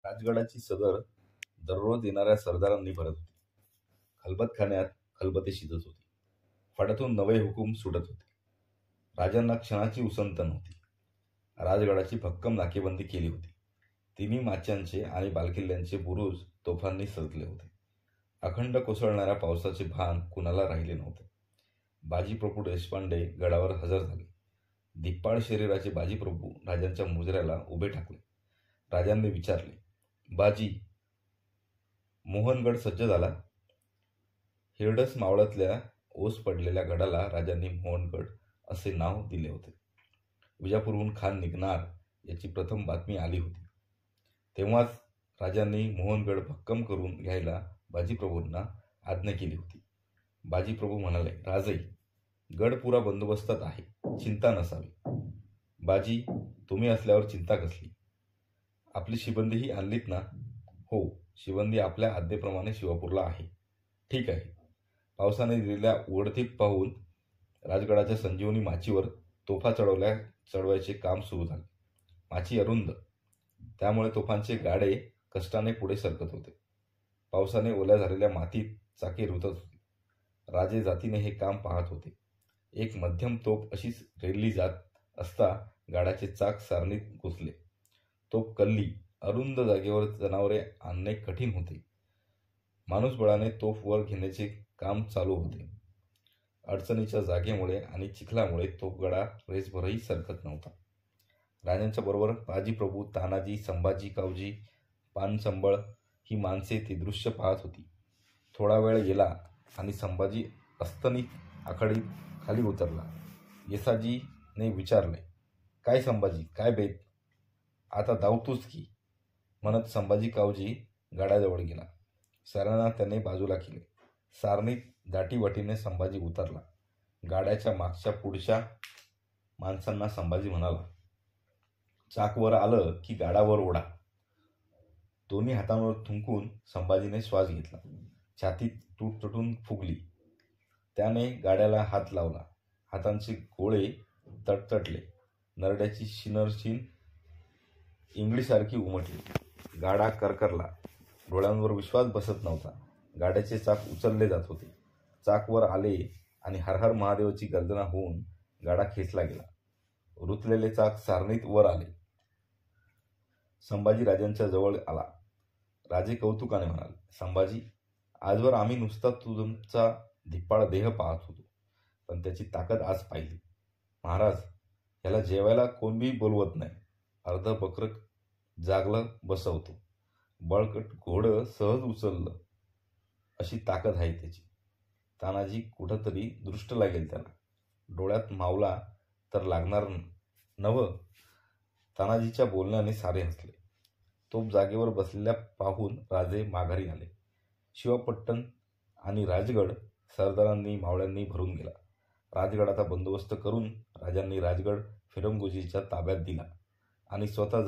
राजगडाची सदर दररोज येणाऱ्या सरदारांनी भरत होती. खलबतखान्यात खलबते शिजत होती. फड्यातून नवे हुकूम सुटत होते. राजांना क्षणाची उसंत नव्हती. राजगडाची भक्कम नाकेबंदी केली होती. तिन्ही माच्यांचे आणि बालकिल्ल्यांचे बुरुज तोफांनी सजले होते. अखंड कोसळणाऱ्या पावसाचे भान कुणाला राहिले नव्हते. बाजीप्रभू देशपांडे गडावर हजर झाले. धिप्पाड शरीराचे बाजीप्रभू राजांच्या मुजऱ्याला उभे ठाकले. राजांनी विचारले, बाजी, मोहनगड सज्ज झाला? हिरडस मावळातल्या ओस पडलेल्या गडाला राजांनी मोहनगड असे नाव दिले होते. विजापूरहून खान निघणार याची प्रथम बातमी आली होती. तेव्हाच राजांनी मोहनगड भक्कम करून घ्यायला बाजीप्रभूंना आज्ञा केली होती. बाजीप्रभू म्हणाले, राजे, गड पुरा बंदोबस्तात आहे, चिंता नसावी. बाजी, तुम्ही असल्यावर चिंता कसली? आपली शिबंदीही आणलीत ना? हो, शिबंदी आपल्या आज्ञेप्रमाणे शिवापूरला आहे. ठीक आहे. पावसाने दिलेल्या उघडतीप पाहून राजगडाच्या संजीवनी माचीवर तोफा चढवायचे काम सुरू झाले. माची अरुंद, त्यामुळे तोफांचे गाडे कष्टाने पुढे सरकत होते. पावसाने ओल्या झालेल्या मातीत चाके रुतत होती. राजे जातीने हे काम पाहत होते. एक मध्यम तोफ अशीच रेलली जात असता गाड्याचे चाक सारणीत घुसले. तोफ कल्ली. अरुंद जागेवर जनावरे आणणे कठीण होते. माणूसबळाने तोफ वर घेण्याचे काम चालू होते. अडचणीच्या जागेमुळे आणि चिखलामुळे तोफगडा रेसभरही सरकत नव्हता. राजांच्या बरोबर बाजीप्रभू, तानाजी, संभाजी, कावजी, पानसंबळ ही माणसे ती दृश्य पाहत होती. थोडा वेळ गेला आणि संभाजी अस्तनित आखाडीत खाली उतरला. येसाजीने विचारले, काय संभाजी, काय बेत? आता धावतोस की? म्हणत संभाजी कावजी गाड्याजवळ गेला. साऱ्यांना त्याने बाजूला केले. सारणीत दाटीवाटीने संभाजी उतरला. गाड्याच्या मागच्या पुढच्या माणसांना संभाजी म्हणाला, चाक वर आलं की गाडावर ओढा. दोन्ही हातांवर थुंकून संभाजीने श्वास घेतला. छातीत तुटून फुगली. त्याने गाड्याला हात लावला. हातांचे गोळे तटतटले. नरड्याची शिनरशिन इंगळीसारखी उमटली. गाडा करकरला. डोळ्यांवर विश्वास बसत नव्हता. गाड्याचे चाक उचलले जात होते. चाक वर आले आणि हर हर महादेवाची गर्जना होऊन गाडा खेचला गेला. रुतलेले चाक सारणीत वर आले. संभाजी राजांच्या जवळ आला. राजे कौतुकाने म्हणाले, संभाजी, आजवर आम्ही नुसता तुमचा धिप्पाड देह पाहत होतो, पण त्याची ताकद आज पाहिली. महाराज, याला जेवायला कोण बी बोलवत नाही. अर्ध बकर जागलं बसवतो. बळकट घोडं सहज उचललं अशी ताकद आहे त्याची. तानाजी कुठंतरी दृष्ट लागेल त्याला. डोळ्यात मावला तर लागणार नवं. तानाजीच्या बोलण्याने सारे हसले. तोफ जागेवर बसलेल्या पाहून राजे माघारी आले. शिवापट्टण आणि राजगड सरदारांनी मावळ्यांनी भरून गेला. राजगडाचा बंदोबस्त करून राजांनी राजगड फिरंगोजीच्या ताब्यात दिला आणि स्वतः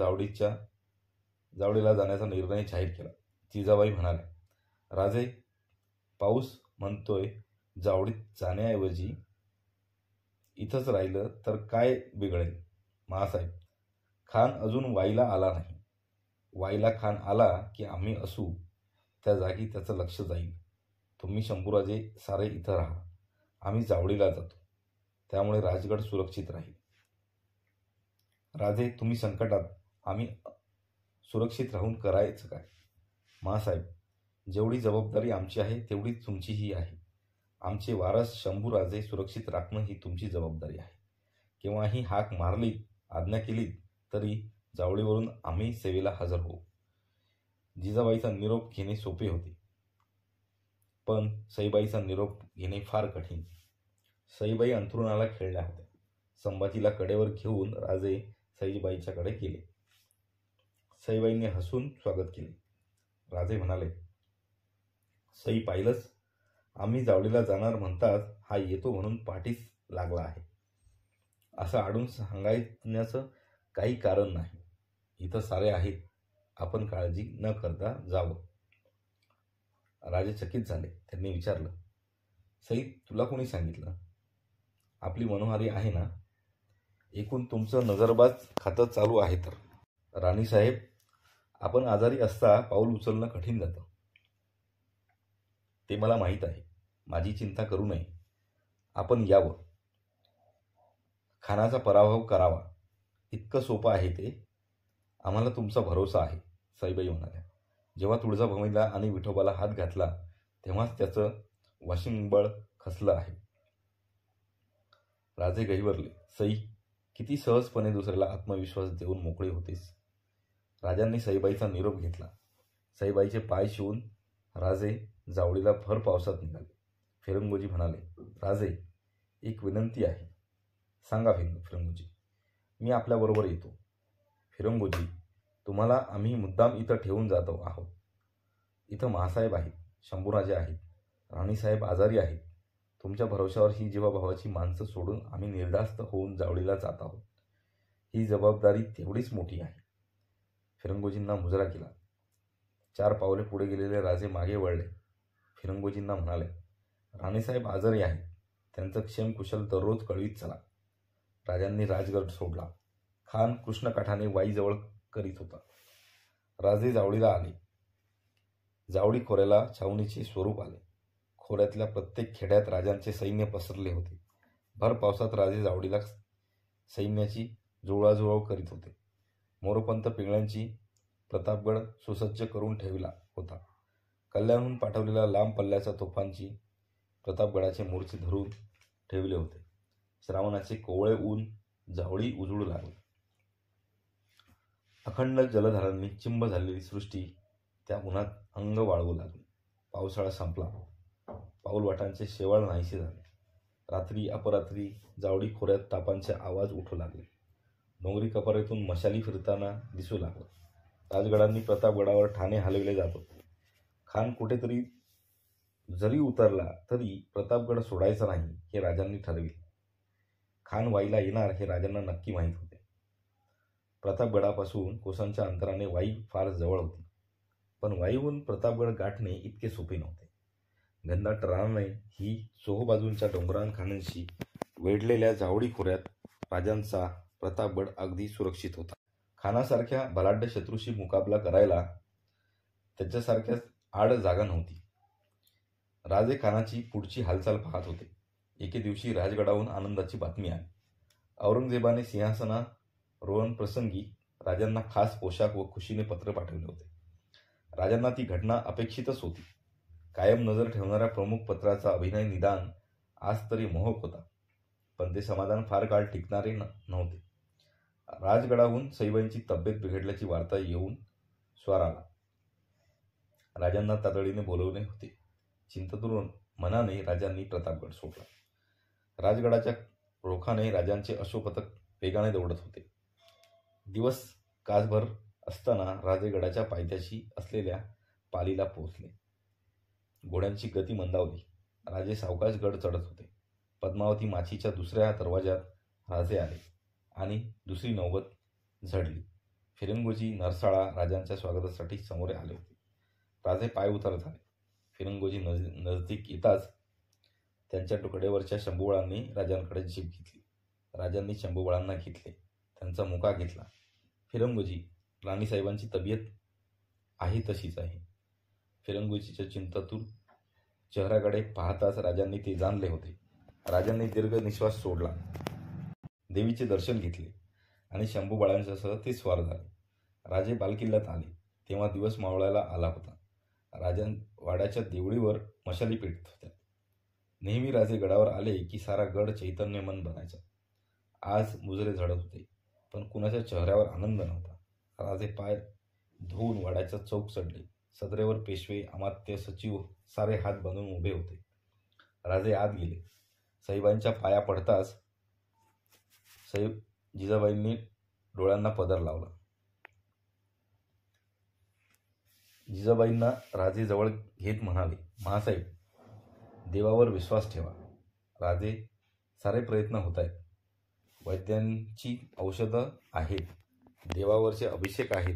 जावडीला जाण्याचा निर्णय जाहीर केला. जिजाबाई म्हणाल्या, राजे, पाऊस म्हणतोय जावडीत जाण्याऐवजी इथंच राहिलं तर काय बिघडेल? महासाहेब, खान अजून वाईला आला नाही. वाईला खान आला की आम्ही असू त्या जागी त्याचं लक्ष जाईल. तुम्ही शंभूराजे सारे इथं राहा. आम्ही जावडीला जातो. त्यामुळे राजगड सुरक्षित राहील. राजे, तुम्ही संकटात, आम्ही सुरक्षित राहून करायचं काय? महासाहेब, जेवढी जबाबदारी आमची आहे तेवढीच तुमचीही आहे. आमचे वारस शंभूराजे सुरक्षित राखणं ही तुमची जबाबदारी आहे. केव्हाही हाक मारली, आज्ञा केली तरी जावळीवरून आम्ही सेवेला हजर होऊ. जिजाबाईचा निरोप घेणे सोपे होते, पण सईबाईचा निरोप घेणे फार कठीण. सईबाई अंथरुणाला खेळल्या होत्या. संभाजीला कडेवर घेऊन राजे सईबाईच्याकडे गेले. सईबाईंनी हसून स्वागत केले. राजे म्हणाले, सई, पाहिलंच, आम्ही जावडीला जाणार म्हणताच हा येतो म्हणून पाठीस लागला आहे. असं आडून सांगायचं काही कारण नाही. इथं सारे आहेत. आपण काळजी न करता जावं. राजे चकित झाले. त्यांनी विचारलं, सई, तुला कोणी सांगितलं? आपली मनोहारी आहे ना? एकूण तुमचं नजरबाज खातं चालू आहे तर? राणीसाहेब, आपण आजारी असता पाऊल उचलणं कठीण जातं. ते मला माहीत आहे. माझी चिंता करू नये. आपण यावं. खानाचा पराभव करावा. इतकं सोपं आहे ते. आम्हाला तुमचा भरोसा आहे, सईबाई म्हणाल्या. जेव्हा तुळजाभवानीला आणि विठोबाला हात घातला तेव्हाच त्याचं वाशिंगबळ खचलं आहे. राजे गहिवरले. सई, किती सहजपणे दुसऱ्याला आत्मविश्वास देऊन मोकळे होतेस. राजांनी सईबाईचा निरोप घेतला. सईबाईचे पाय शिवून राजे जावळीला भर पावसात निघाले. फिरंगोजी म्हणाले, राजे, एक विनंती आहे. सांगा फिरंगोजी. मी आपल्याबरोबर येतो. फिरंगोजी, तुम्हाला आम्ही मुद्दाम इथं ठेवून जातो आहोत. इथं महासाहेब आहेत, शंभूराजे आहेत, राणीसाहेब आजारी आहेत. तुमच्या भरोशावर ही जीवाभावाची माणसं सोडून आम्ही निर्धास्त होऊन जावळीला जात आहोत. ही जबाबदारी तेवढीच मोठी आहे. फिरंगोजींना मुजरा केला. 4 पावले पुढे गेलेले राजे मागे वळले. फिरंगोजींना म्हणाले, राणीसाहेब आजारी आहेत. त्यांचं क्षेमकुशल दररोज कळवीत चला. राजांनी राजगड सोडला. खान कृष्णकाठाने वाईजवळ करीत होता. राजे जावळीला आले. जावळी खोऱ्याला छावणीचे स्वरूप आले. खोऱ्यातल्या प्रत्येक खेड्यात राजांचे सैन्य पसरले होते. भर पावसात राजे जावळीला सैन्याची जुळवाजुळव करीत होते. मोरोपंत पिंगळ्यांची प्रतापगड सुसज्ज करून ठेवला होता. कल्याणहून पाठवलेल्या लांब पल्ल्याच्या तोफांची प्रतापगडाचे मोर्चे धरून ठेवले होते. श्रावणाचे कोवळे ऊन जावळी उजळू लागले. अखंड जलधारांनी चिंब झालेली सृष्टी त्या उन्हात अंग वाळवू लागली. पावसाळा संपला. पाऊलवाटांचे शेवाळ नाहीसे झाले. रात्री अपरात्री जावळी खोऱ्यात तापांचे आवाज उठू लागले. डोंगरी कपारीतून मशाली फिरताना दिसू लागलं. राजगडांनी प्रतापगडावर ठाणे हलविले जात होते. खान कुठेतरी जरी उतरला तरी प्रतापगड सोडायचा नाही हे राजांनी ठरविले. खान वाईला येणार हे राजांना नक्की माहीत होते. प्रतापगडापासून कोसांच्या अंतराने वाई फार जवळ होती. पण वाईहून प्रतापगड गाठणे इतके सोपे नव्हते. घनदाट रानाने ही चोहोबाजूंच्या डोंगरांखानांशी वेढलेल्या जावळी खोऱ्यात राजांचा प्रतापगड अगदी सुरक्षित होता. खानासारख्या बलाढ्य शत्रूशी मुकाबला करायला त्याच्यासारख्याच आड जागा नव्हती. राजे खानाची पुढची हालचाल पाहत होते. एके दिवशी राजगडाहून आनंदाची बातमी आली. औरंगजेबाने सिंहासनारोहण प्रसंगी राजांना खास पोशाख व खुशीने पत्र पाठवले होते. राजांना ती घटना अपेक्षितच होती. कायम नजर ठेवणाऱ्या प्रमुख पत्राचा अभिनय निदान आज तरी मोहक होता. पण ते समाधान फार काळ टिकणारे नव्हते. राजगडाहून सईबाईंची तब्येत बिघडल्याची वार्ता येऊन स्वार आला. राजांना तातडीने बोलवणे होते. चिंतातुर मनाने राजांनी प्रतापगड सोडला. राजगडाच्या रोखाने राजांचे अश्वपथक वेगाने दौडत होते. दिवस कासभर असताना राजे गडाच्या पायथ्याशी असलेल्या पालीला पोहोचले. घोड्यांची गती मंदावली. राजे सावकाश गड चढत होते. पद्मावती माचीच्या दुसऱ्या दरवाज्यात राजे आले आणि दुसरी नौबत झडली. फिरंगोजी नरसाळा राजांच्या स्वागतासाठी समोर आले होते. राजे पाय उतार झाले. फिरंगोजी नजदीक येताच त्यांच्या तुकड्यावरच्या शंभूबळांनी राजांकडे जीभ घेतली. राजांनी शंभूबळांना घेतले. त्यांचा मुका घेतला. फिरंगोजी, राणीसाहेबांची तब्येत आहे तशीच आहे. फिरंगोजीच्या चिंतातूर चेहऱ्याकडे पाहताच राजांनी ते जाणले होते. राजांनी दीर्घ निश्वास सोडला. देवीचे दर्शन घेतले आणि शंभूबळांच्यासह ते स्वार झाले. राजे बालकिल्ल्यात आले तेव्हा दिवस मावळायला आला होता. राजां वाड्याच्या देवळीवर मशाली पेटत होत्या. नेहमी राजे गडावर आले की सारा गड चैतन्यमन बनायचा. आज मुजरे झडत होते, पण कुणाच्या चेहऱ्यावर आनंद नव्हता. राजे पाय धुवून वाड्याचा चौक चढले. सदरेवर पेशवे, अमात्य, सचिव सारे हात बांधून उभे होते. राजे आत गेले. सईबाईंच्या पाया पडताच जिजाबाईंनी डोळ्यांना पदर लावला. जिजाबाईंना राजे जवळ घेत म्हणाले, महासाहेब, देवावर विश्वास ठेवा. राजे, सारे प्रयत्न होत आहेत. वैद्यांची औषधं आहेत, देवावरचे अभिषेक आहेत,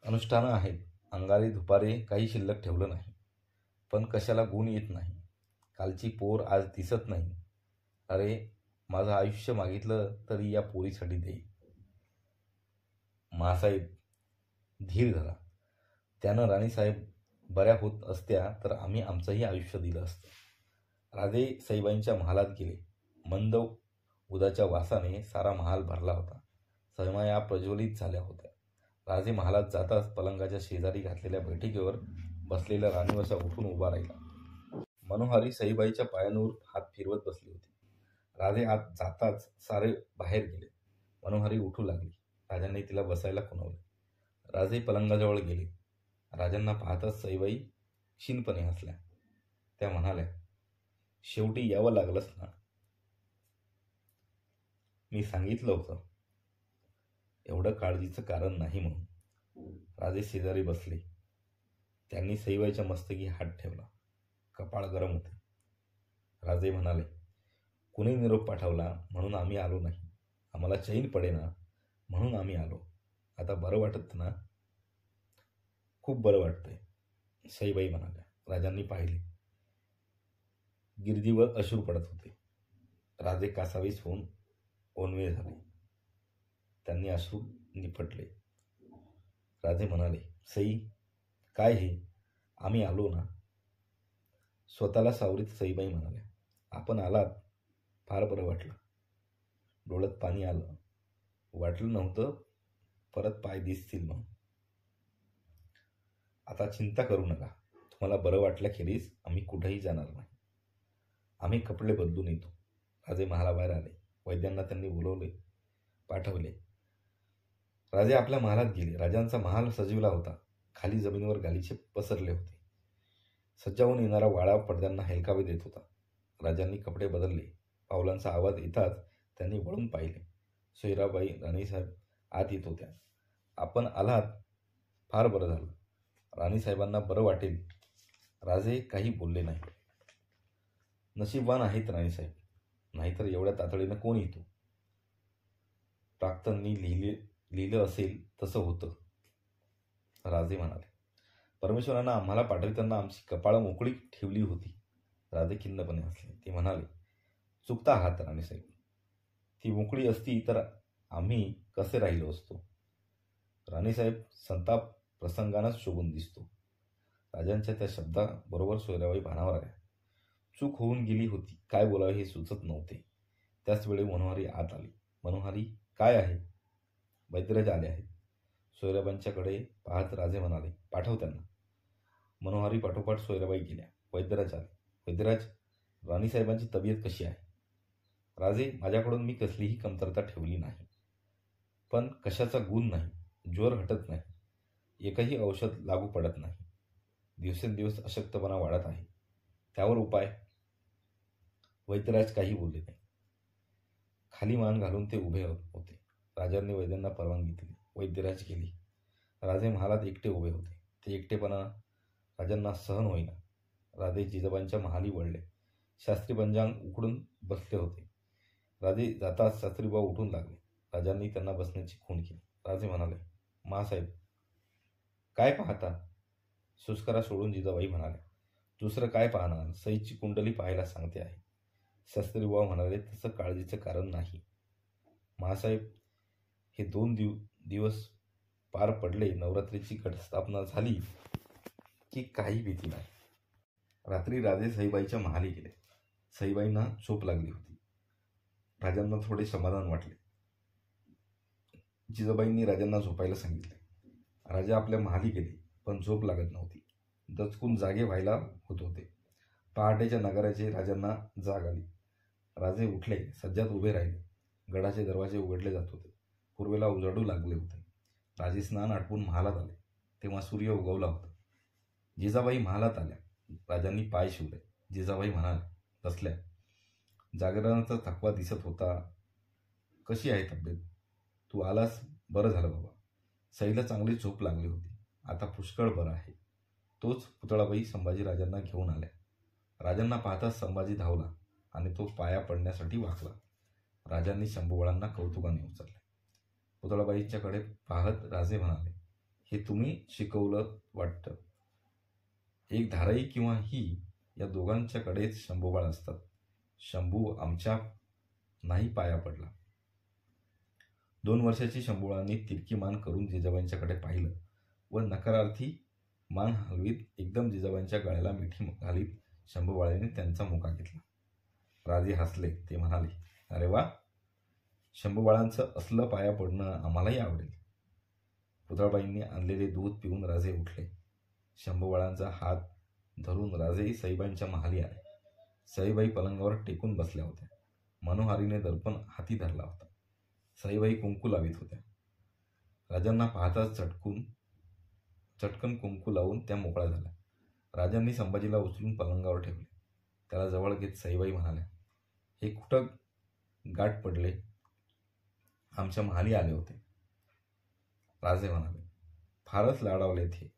अनुष्ठानं आहेत. अंगारी धुपारे काही शिल्लक ठेवलं नाही. पण कशाला गुण येत नाही. कालची पोर आज दिसत नाही. अरे, माझं आयुष्य मागितलं तरी या पोरीसाठी देईल. महासाहेब, धीर धरा. त्यानं राणीसाहेब बऱ्या होत असत्या तर आम्ही आमचंही आयुष्य दिलं असतं. राजे सईबाईंच्या महालात गेले. मंद उदाच्या वासाने सारा महाल भरला होता. समया प्रज्वलित झाल्या होत्या. राजे महालात जाताच पलंगाच्या शेजारी घातलेल्या बैठकीवर बसलेला राणीवसा उठून उभा राहिला. मनोहारी सईबाईच्या पायांवर हात फिरवत बसली होती. राजे आत जाताच सारे बाहेर गेले. मनोहारी उठू लागली. राजांनी तिला बसायला खुणवले. राजे पलंगाजवळ गेले. राजांना पाहताच सईबाई क्षीणपणे हसल्या. त्या म्हणाल्या, शेवटी यावं लागलंच ना. मी सांगितलं होतं. एवढं काळजीचं कारण नाही म्हणून. राजे शेजारी बसले. त्यांनी सईबाईच्या मस्तकी हात ठेवला. कपाळ गरम होते. राजे म्हणाले, कुणी निरोप पाठवला म्हणून आम्ही आलो नाही. आम्हाला चैन पडेना म्हणून आम्ही आलो. आता बरं वाटत ना? खूप बरं वाटतंय, सईबाई म्हणाल्या. राजांनी पाहिले. गिरदीवर अश्रू पडत होते. राजे कासावीस होऊन ओनवे झाले. त्यांनी अश्रू निपटले. राजे म्हणाले, सई, काय हे? आम्ही आलो ना. स्वतःला सावरीत सईबाई म्हणाल्या, आपण आलात, फार बरं वाटलं. डोळ्यात पाणी आलं. वाटलं नव्हतं परत पाय दिसतील म्हणून. आता चिंता करू नका. तुम्हाला बरं वाटल्याखेरीज आम्ही कुठेही जाणार नाही. आम्ही कपडे बदलून येतो. राजे महालाबाहेर आले. वैद्यांना त्यांनी बोलवले, पाठवले. राजे आपल्या महालात गेले. राजांचा महाल सजविला होता. खाली जमिनीवर गालिचे पसरले होते. सज्जावून येणारा वाळा पडद्यांना हेलकावे देत होता. राजांनी कपडे बदलले. पावलांचा आवाज येताच त्यांनी वळून पाहिले. सोयराबाई राणीसाहेब आत येत होत्या. आपण आलात, फार बरं झालं. राणीसाहेबांना बरं वाटेल. राजे काही बोलले नाही. नशीबवान आहेत राणीसाहेब, नाहीतर एवढ्या तातडीनं कोण येतो? प्राक्तननी लिहिलं असेल तसं होतं, राजे म्हणाले. परमेश्वरानं आम्हाला पाठविताना आमची कपाळं मोकळी ठेवली होती. राजे खिन्नपणे हसले. ते म्हणाले, चुकता आहात राणीसाहेब. ती मोकळी असती तर आम्ही कसे राहिलो असतो. राणीसाहेब संताप प्रसंगानंच शोभून दिसतो. राजांच्या त्या शब्दाबरोबर सोयराबाई भानावर आल्या. चूक होऊन गेली होती. काय बोलावे हे सुचत नव्हते. त्याच वेळी मनोहारी आत आली. मनोहारी, काय आहे? वैद्यराज आले आहेत. सोयराबाईंच्याकडे पाहत राजे म्हणाले, पाठव त्यांना. मनोहारी पाठोपाठ सोयराबाई गेल्या. वैद्यराज आले. वैद्यराज, राणीसाहेबांची तब्येत कशी आहे? राजे, माझ्याकडून मी कसलीही कमतरता ठेवली नाही. पण कशाचा गुण नाही. ज्वर हटत नाही. एकही औषध लागू पडत नाही. दिवसेंदिवस अशक्तपणा वाढत आहे. त्यावर उपाय? वैद्यराज काही बोलले नाही. खाली मान घालून ते उभे होते. राजांनी वैद्यांना परवानगी दिली. वैद्यराज गेली. राजे महालात एकटे उभे होते. ते एकटेपणा राजांना सहन होईना. राजे जिजाबाईंच्या महाली वळले. शास्त्री पंचांग उकडून बसले होते. राजे जाताच शास्त्रीबा उठून लागले. राजांनी त्यांना बसण्याची खूण केली. राजे म्हणाले, मासाहेब, काय पाहता? सुस्कारा सोडून जिजाबाई म्हणाल्या, दुसरं काय पाहणार? सईची कुंडली पाहायला सांगते आहे. शास्त्रीबा म्हणाले, तसं काळजीचं कारण नाही. मासाहेब, हे 2 दिवस पार पडले. नवरात्रीची घटस्थापना झाली की काही भीती नाही. रात्री राजे सईबाईच्या महाली गेले. सईबाईंना झोप लागली होती. राजांना थोडे समाधान वाटले. जिजाबाईंनी राजांना झोपायला सांगितले. राजे आपल्या महाली गेले, पण झोप लागत नव्हती. दचकून जागे व्हायला होत होते. पहाटेच्या नगाऱ्याची राजांना जाग आली. राजे उठले. सज्जात उभे राहिले. गडाचे दरवाजे उघडले जात होते. पूर्वेला उजाडू लागले होते. राजे स्नान आटपून महालात आले. तेव्हा सूर्य उगवला होता. जिजाबाई महालात आल्या. राजांनी पाय शिवले. जिजाबाई म्हणाल्या, बसल्या. जागरणाचा थकवा दिसत होता. कशी आहे तब्येत? तू आलास, बरं झालं बाबा. सईला चांगली झोप लागली होती. आता पुष्कळ बरं आहे. तोच पुतळाबाई संभाजीराजांना घेऊन आल्या. राजांना पाहताच संभाजी धावला आणि तो पाया पडण्यासाठी वाकला. राजांनी शंभूबाळांना कौतुकाने उचलले. पुतळाबाईंच्याकडे पाहत राजे म्हणाले, हे तुम्ही शिकवलं वाटतं. एक धाराई किंवा ही या दोघांच्याकडेच शंभूबाळ असतात. शंभू आमच्या नाही पाया पडला. 2 वर्षाची शंभूबाळांनी तिरकी मान करून जिजाबाईंच्याकडे पाहिलं. व नकारार्थी मान हलवीत एकदम जिजाबाईंच्या गळ्याला मिठी घालीत शंभूबाळांनी त्यांचा मुका घेतला. राजे हसले. ते म्हणाले, अरे वा, शंभूबाळांचं असलं पाया पडणं आम्हालाही आवडेल. पुतळबाईंनी आणलेले दूध पिऊन राजे उठले. शंभूबाळांचा हात धरून राजेही सईबाईंच्या महाली आले. सईबाई पलंगावर टेकून बसल्या होत्या. मनोहारीने दर्पण हाती धरला होता. सईबाई कुंकू लावित होत्या. राजांना पाहताच चटकन कुंकू लावून त्या मोकळ्या झाल्या. राजांनी संभाजीला उचलून पलंगावर ठेवले. त्याला जवळ घेत सईबाई म्हणाल्या, हे कुठं गाठ पडले? आमच्या महाली आले होते. राजे म्हणाले, फारच लाडावलेत हे.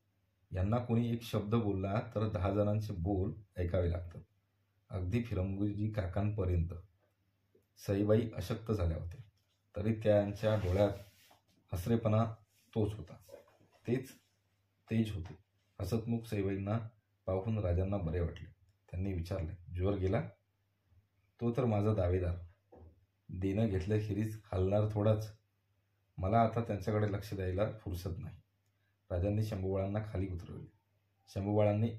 यांना कोणी एक शब्द बोलला तर 10 जणांचे बोल ऐकावे लागतात. अगदी फिरंगुजी काकांपर्यंत. सईबाई अशक्त झाल्या होत्या, तरी त्यांच्या डोळ्यात हसरेपणा तोच होता. तेच तेज होते. हसतमुख सईबाईंना पाहून राजांना बरे वाटले. त्यांनी विचारले, ज्वर गेला? तो तर माझा दावेदार. देणं घेतल्याखेरीज हलणार थोडाच. मला आता त्यांच्याकडे लक्ष द्यायला फुरसत नाही. राजांनी शंभूबाळांना खाली उतरवले. शंभूबाळांनी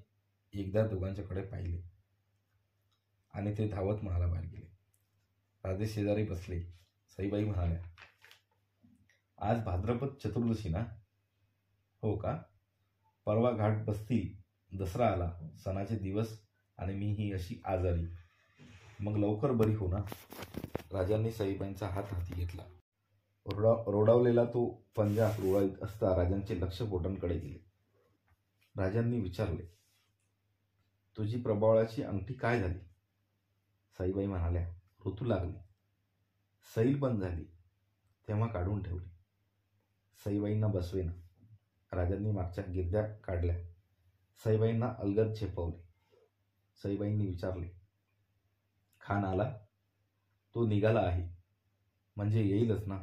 एकदा दोघांच्याकडे पाहिले आणि ते धावत महालाबाहेर गेले. राजे शेजारी बसले. सईबाई म्हणाल्या, आज भाद्रपद चतुर्दशी ना? हो का? परवा घाट बसती, दसरा आला, सणाचे दिवस आणि मी ही अशी आजारी. मग लवकर बरी हो ना? राजांनी सईबाईंचा हात हाती घेतला. रोडावलेला तो पंजा रोळाईत असता राजांचे लक्ष बोटांकडे गेले. राजांनी विचारले, तुझी प्रभावळाची अंगठी काय झाली? सईबाई म्हणाल्या, ऋतू लागली. सैल बंद झाली, तेव्हा काढून ठेवली. सईबाईंना बसवेना. राजांनी मागच्या गिरद्या काढल्या. सईबाईंना अलगद झेपवले. सईबाईंनी विचारले, खान आला? तो निघाला आहे. म्हणजे येईलच ना?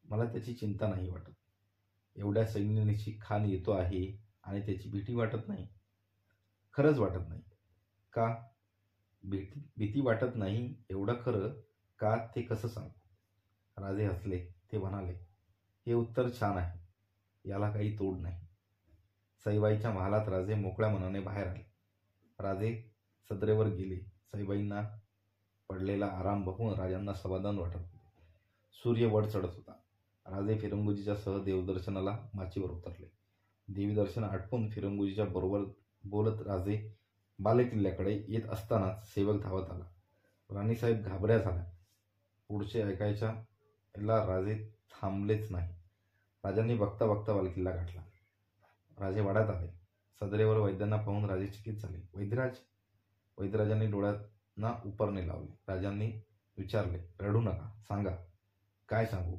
मला त्याची चिंता नाही वाटत. एवढ्या सैन्यानिशी खान येतो आहे आणि त्याची भीती वाटत नाही. खरंच वाटत नाही. का? भीती वाटत नाही एवढं खरं का ते कसं सांगू? राजे हसले. ते म्हणाले, हे उत्तर छान आहे. याला काही तोड नाही. सईबाईच्या महालात राजे मोकळ्या मनाने बाहेर आले. राजे सदरेवर गेले. सईबाईंना पडलेला आराम बघून राजांना समाधान वाटत होते. सूर्य वर चढत होता. राजे फिरंगुजीच्या सह देवदर्शनाला माचीवर उतरले. देवी दर्शन आटपून फिरंगुजीच्या बरोबर बोलत राजे बालेकिल्ल्याकडे येत असतानाच सेवक धावत आला. राणीसाहेब घाबऱ्या झाल्या. पुढचे ऐकायच्याला राजे थांबलेच नाही. राजांनी बघता बघता बालेकिल्ला गाठला. राजे वाड्यात आले. सदरेवर वैद्यांना पाहून राजे चकित झाले. वैद्यराज? वैद्यराजांनी डोळ्यांना उपरणे लावले. राजांनी विचारले, रडू नका, सांगा. काय सांगू?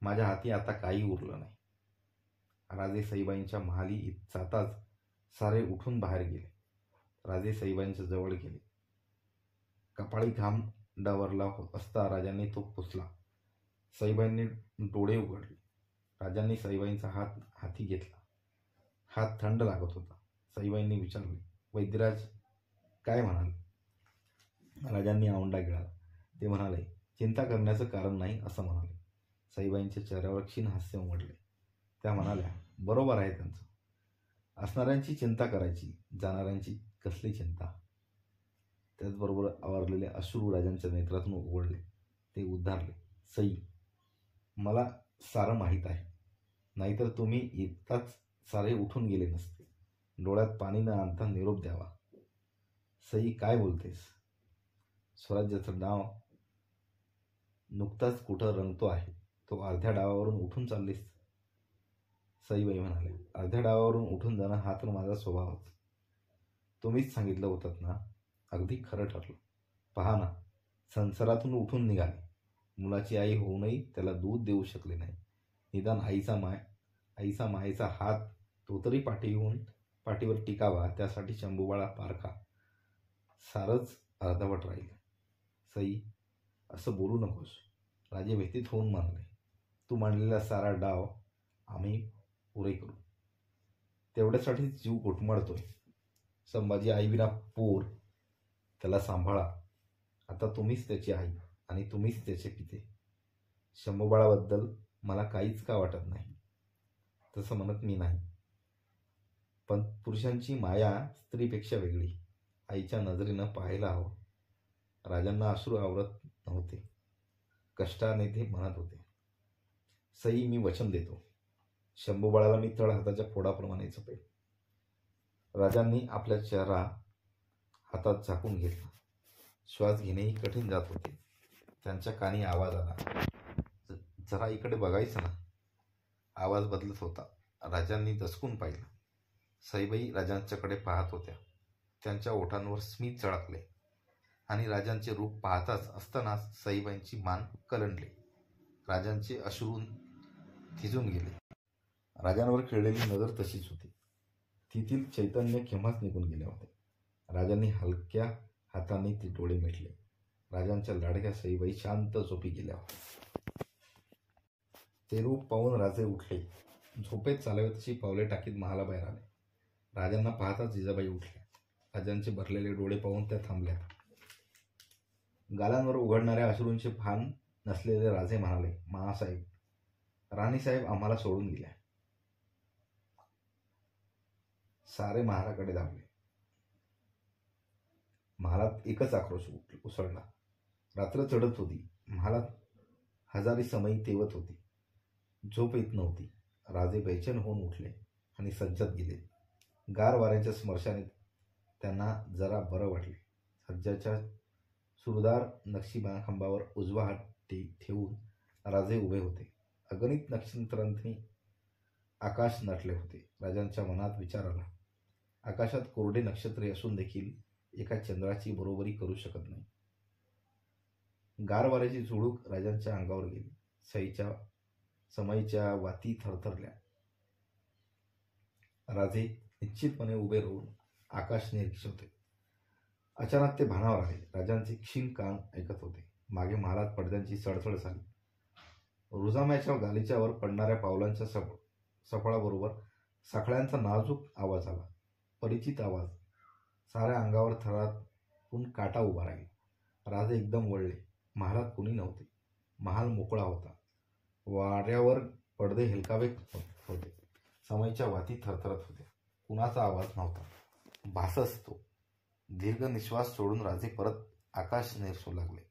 माझ्या हाती आता काही उरलं नाही. राजे सईबाईंच्या महाली जाताच सारे उठून बाहेर गेले. राजे सईबाईंच्या जवळ गेले. कपाळी घाम डावरला असता राजांनी तो पुसला. सईबाईंनी डोळे उघडले. राजांनी सईबाईंचा हात हाती घेतला. हात थंड लागत होता. सईबाईंनी विचारले, वैद्यराज काय म्हणाल? राजांनी आवंडा गिळाला. ते म्हणाले, चिंता करण्याचं कारण नाही असं म्हणाले. सईबाईंच्या चेहऱ्यावर क्षीण हास्य उमटले. त्या म्हणाल्या, बरोबर आहे त्यांचं. असणाऱ्यांची चिंता करायची, जाणाऱ्यांची कसली चिंता? त्याचबरोबर आवरलेले अश्रू राजांच्या नेत्रातून उघडले. ते उद्गारले, सई, मला सारं माहीत आहे. नाहीतर तुम्ही इतकाच सारे उठून गेले नसते. डोळ्यात पाणी न आणता निरोप द्यावा. सई, काय बोलतेस? स्वराज्याचं नाव नुकताच कुठं रंगतो आहे. तो अर्ध्या डावावरून उठून चाललीस? सईबाई म्हणाले, अर्ध्या डावावरून उठून जाणं हा तर माझा स्वभावच. तुम्हीच सांगितलं होतं ना? अगदी खरं ठरलं. पहा ना, संसारातून उठून निघाले. मुलाची आई होऊनही त्याला दूध देऊ शकले नाही. निदान आईचा मायेचा हात तो तरी पाठीवर टिकावा, त्यासाठी शंभूबाळा पारखा. सारंच अर्धवट राहिले. सई, असं बोलू नकोस. राजे व्यथित होऊन म्हणाले, तू मांडलेला सारा डाव आम्ही पुरे करू. तेवढ्यासाठी जीव घुटमळतोय. संभाजी आईविना पोर, त्याला सांभाळा. आता तुम्हीच त्याची आई आणि तुम्हीच त्याचे पिते. शंभूबाळाबद्दल मला काहीच का वाटत नाही. तसं म्हणत मी नाही. पण पुरुषांची माया स्त्रीपेक्षा वेगळी. आईच्या नजरेनं पाहायला हवं. राजांना अश्रू आवरत नव्हते. कष्टाने ते म्हणत होते, सई, मी वचन देतो, शंभूबाळाला मी तळहाताच्या फोडाप्रमाणे जपेल. राजांनी आपला चेहरा हातात झाकून घेतला. श्वास घेणेही कठीण जात होते. त्यांच्या कानी आवाज आला, जरा इकडे बघायचं ना. आवाज बदलत होता. राजांनी दचकून पाहिलं. सईबाई राजांच्याकडे पाहत होत्या. त्यांच्या ओठांवर स्मित झळकले आणि राजांचे रूप पाहताच असतानाच सईबाईंची मान कलंडली. राजांचे अश्रू थिजून गेले. राजांवर खेळलेली नजर तशीच होती. तिथील चैतन्य केव्हाच निघून गेले होते. राजांनी हलक्या हाताने ते डोळे मिटले. राजांच्या लाडक्या सईबाई शांत झोपी गेल्या होत्या. ते रूप पाहून राजे उठले. झोपेत चालावे तशी पावले टाकीत महालाबाहेर आले. राजांना पाहताच जिजाबाई उठल्या. राजांचे भरलेले डोळे पाहून त्या थांबल्या. गालांवर उघडणाऱ्या अश्रूंचे भान नसलेले राजे म्हणाले, महासाहेब, राणीसाहेब आम्हाला सोडून गेल्या. सारे महालाकडे धावले. महालात एकच आक्रोश उसळला. रात्र चढत होती. महालात हजारी समयी तेवत होती. झोप येत नव्हती. राजे बेचैन होऊन उठले आणि सज्जत गेले. गार वाऱ्याच्या स्पर्शाने त्यांना जरा बरं वाटले. सज्जाच्या सुरदार नक्षीखांबावर उजवा हात ठेवून राजे उभे होते. अगणित नक्षत्रांनी आकाश नटले होते. राजांच्या मनात विचार आला, आकाशात कोरडे नक्षत्रे असून देखील एका चंद्राची बरोबरी करू शकत नाही. गार वाऱ्याची झुळूक राजांच्या अंगावर गेली. समईच्या वाती थरथरल्या. राजे निश्चितपणे उभे राहून आकाश निरीक्षत होते. अचानक ते भानावर आले. राजांचे क्षीण कान ऐकत होते. मागे महालात पडद्यांची सडसड झाली. रुजाम्याच्या गालीच्यावर पडणाऱ्या पावलांच्या सफळाबरोबर साखळ्यांचा नाजूक आवाज आला. परिचित आवाज. साऱ्या अंगावर थरातून काटा उभा राहिला. राजे एकदम वळले. महालात कुणी नव्हते. महाल मोकळा होता. वाऱ्यावर पडदे हेलकावे होते. समईच्या वाती थरथरत होत्या. कुणाचा आवाज नव्हता. भासच तो. दीर्घ निश्वास सोडून राजे परत आकाश निरसू लागले.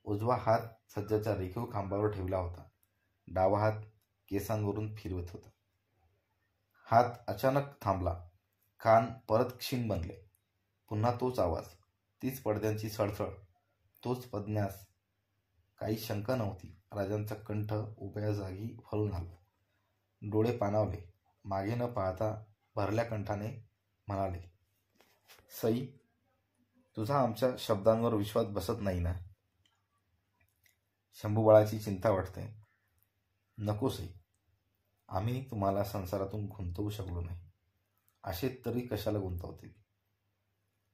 उजवा हात सज्जाच्या रेखीव खांबावर ठेवला होता. डावा हात केसांवरून फिरवत होता. हात अचानक थांबला. कान परत क्षीण बनले. पुन्हा तोच आवाज, तीच पडद्यांची सळसळ, तोच पदन्यास. काही शंका नव्हती. राजांचा कंठ उभ्या जागी फळून आला. डोळे पाणावले. मागे न पाहता भरल्या कंठाने म्हणाले, सई, तुझा आमच्या शब्दांवर विश्वास बसत नाही ना? शंभूबाळाची चिंता वाटते. नको सई, आम्ही तुम्हाला संसारातून गुंतवू शकलो नाही. आशेत तरी कशाला गुंतवतील?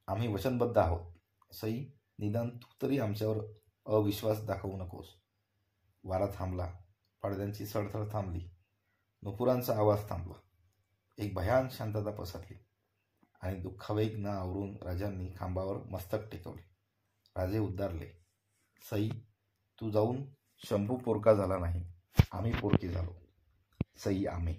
आम्ही वचनबद्ध आहोत. सई, निदान तू तरी आमच्यावर अविश्वास दाखवू नकोस. वारा थांबला. पडद्यांची सडसड थांबली. नुपुरांचा आवाज थांबला. एक भयान शांतता पसरली आणि दुःखावेग न आवरून राजांनी खांबावर मस्तक टेकवले. राजे उद्गारले, सई, तू जाऊन शंभू पोरका झाला नाही, आम्ही पोरके झालो. सई, आम्ही